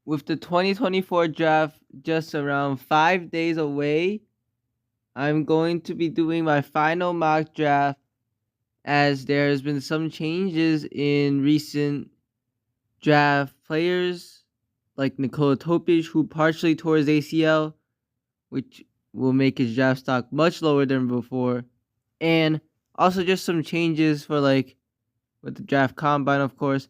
with the 2024 draft just around 5 days away, I'm going to be doing my final mock draft as there has been some changes in recent draft players like Nikola Topic, who partially tore his ACL, which will make his draft stock much lower than before. And also just some changes for with the draft combine, of course.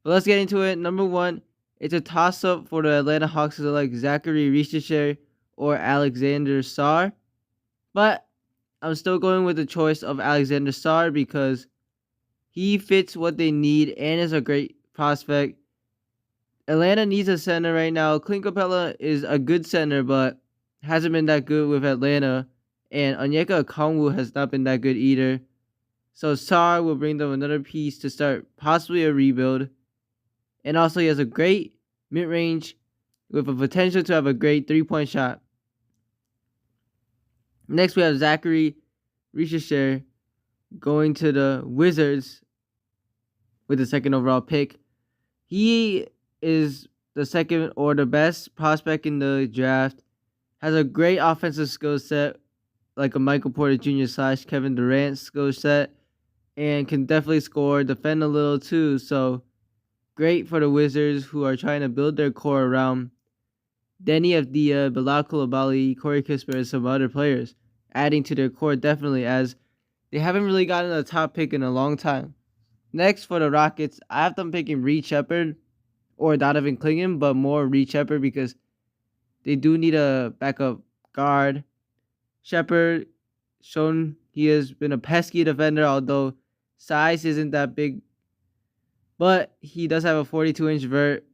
But let's get into it. Number one, it's a toss-up for the Atlanta Hawks to select Zachary Richardson or Alexander Sarr. But I'm still going with the choice of Alexander Sarr because he fits what they need and is a great prospect. Atlanta needs a center right now. Clint Capella is a good center, but hasn't been that good with Atlanta. And Onyeka Okongwu has not been that good either. So Sarr will bring them another piece to start possibly a rebuild. And also he has a great mid-range with a potential to have a great three-point shot. Next we have Zachary Richardson going to the Wizards with the second overall pick. He is the second or the best prospect in the draft. Has a great offensive skill set, like a Michael Porter Jr. / Kevin Durant skill set, and can definitely score, defend a little too. So great for the Wizards, who are trying to build their core around Deni Avdija, Bilal Coulibaly, Corey Kispert, and some other players, adding to their core definitely, as they haven't really gotten a top pick in a long time. Next, for the Rockets, I have them picking Reed Sheppard or Donovan Clingan, but more Reed Sheppard because they do need a backup guard. Sheppard, shown he has been a pesky defender, although size isn't that big. But he does have a 42-inch vert,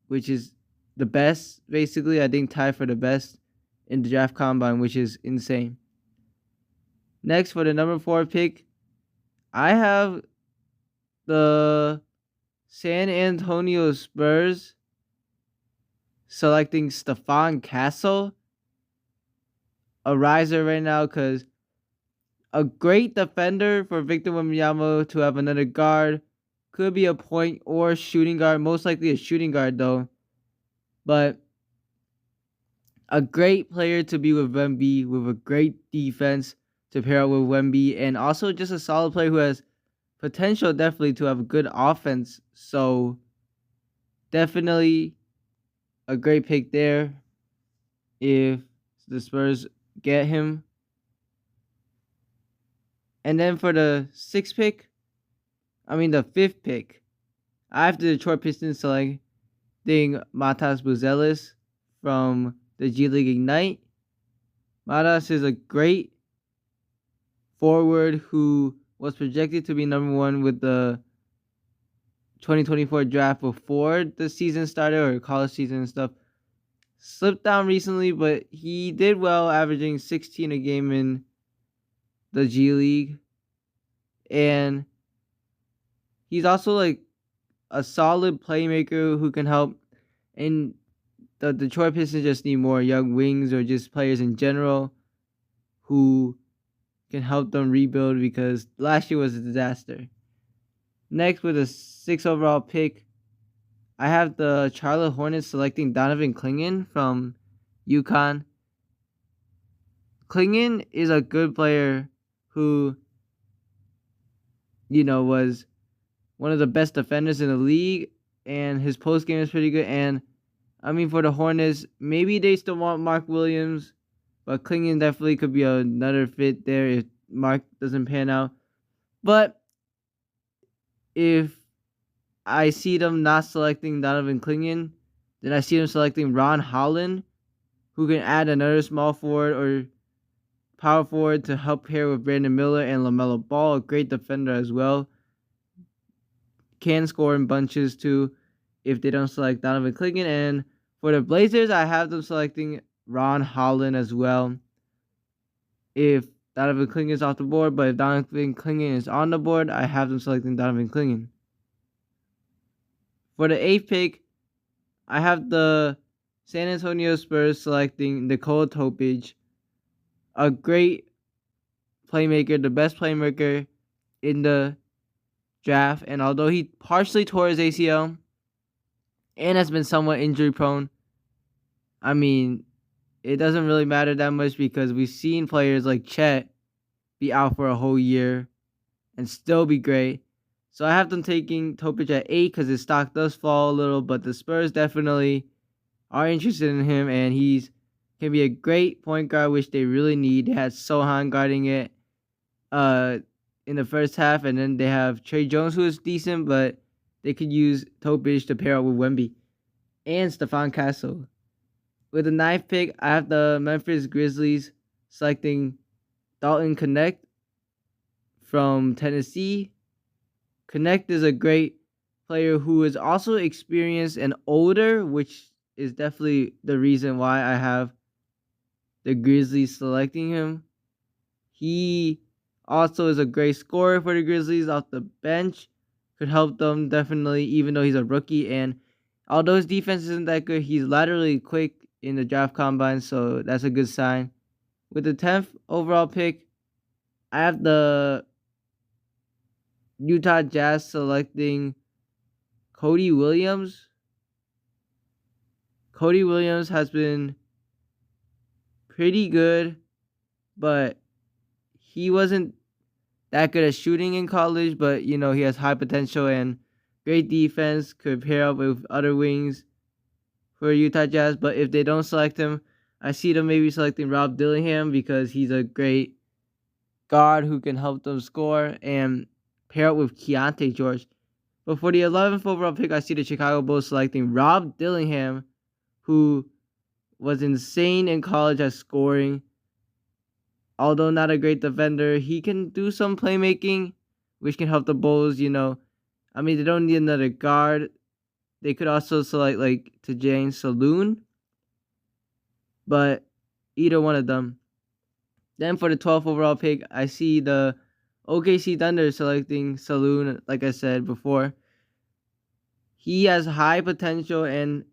which is the best, basically. I think tied for the best in the draft combine, which is insane. Next, for the number 4 pick, I have the San Antonio Spurs selecting Stephon Castle, a riser right now, because a great defender for Victor Wembanyama to have another guard. Could be a point or shooting guard, most likely a shooting guard though. But a great player to be with Wemby, with a great defense to pair up with Wemby, and also just a solid player who has potential definitely to have a good offense. So definitely a great pick there if the Spurs get him. And then for the 5th pick, I have the Detroit Pistons selecting Matas Buzelis from the G League Ignite. Matas is a great forward who was projected to be number 1 with the 2024 draft before the season started, or college season and stuff. Slipped down recently, but he did well, averaging 16 a game in the G League. And he's also a solid playmaker who can help. And the Detroit Pistons just need more young wings or just players in general who can help them rebuild, because last year was a disaster. Next, with a 6th overall pick, I have the Charlotte Hornets selecting Donovan Clingan from UConn. Clingan is a good player who, was one of the best defenders in the league, and his post game is pretty good. And for the Hornets, maybe they still want Mark Williams, but Clingan definitely could be another fit there if Mark doesn't pan out. But if I see them not selecting Donovan Clingan, then I see them selecting Ron Holland, who can add another small forward or power forward to help pair with Brandon Miller and LaMelo Ball, a great defender as well. Can score in bunches too if they don't select Donovan Clingan. And for the Blazers, I have them selecting Ron Holland as well if Donovan Clingan is off the board. But if Donovan Clingan is on the board, I have them selecting Donovan Clingan. For the 8th pick, I have the San Antonio Spurs selecting Nikola Topic, a great playmaker, the best playmaker in the draft. And although he partially tore his ACL and has been somewhat injury prone. I mean, it doesn't really matter that much because we've seen players like Chet be out for a whole year and still be great. So I have them taking Topic at 8 because his stock does fall a little, but the Spurs definitely are interested in him, and he's can be a great point guard, which they really need. They had Sohan guarding it in the first half, and then they have Trey Jones, who is decent, but they could use Topic to pair up with Wemby and Stephon Castle. With the 9th pick, I have the Memphis Grizzlies selecting Dalton Knecht from Tennessee. Knecht is a great player who is also experienced and older, which is definitely the reason why I have the Grizzlies selecting him. He also is a great scorer for the Grizzlies off the bench. Could help them definitely, even though he's a rookie. And although his defense isn't that good, he's laterally quick in the draft combine, so that's a good sign. With the 10th overall pick, I have the Utah Jazz selecting Cody Williams. Cody Williams has been pretty good, but he wasn't that good at shooting in college, but he has high potential and great defense, could pair up with other wings for Utah Jazz. But if they don't select him, I see them maybe selecting Rob Dillingham because he's a great guard who can help them score and pair up with Keontae George. But for the 11th overall pick, I see the Chicago Bulls selecting Rob Dillingham, who was insane in college at scoring. Although not a great defender, he can do some playmaking, which can help the Bulls, they don't need another guard. They could also select Tajane Saloon, but either one of them. Then for the 12th overall pick, I see the OKC Thunder selecting Saloon, like I said before. He has high potential and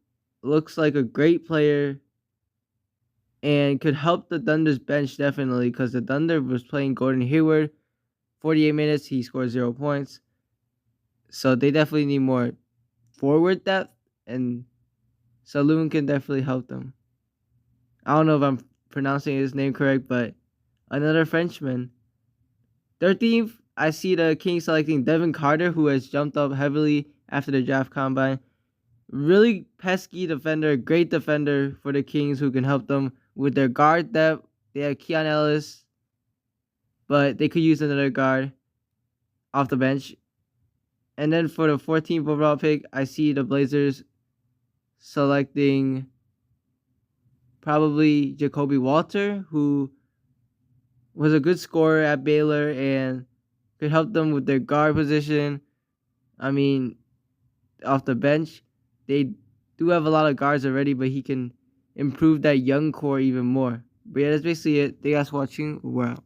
looks like a great player and could help the Thunder's bench definitely because the Thunder was playing Gordon Hayward. 48 minutes, he scored 0 points. So they definitely need more forward depth, and Saloon can definitely help them. I don't know if I'm pronouncing his name correct, but another Frenchman. 13th, I see the Kings selecting Devin Carter, who has jumped up heavily after the draft combine. Really pesky defender, great defender for the Kings who can help them with their guard depth. They have Keon Ellis, but they could use another guard off the bench. And then for the 14th overall pick, I see the Blazers selecting probably Jacoby Walter, who was a good scorer at Baylor and could help them with their guard position. Off the bench, they do have a lot of guards already, but he can improve that young core even more. But yeah, that's basically it. Thank you guys for watching. We're out.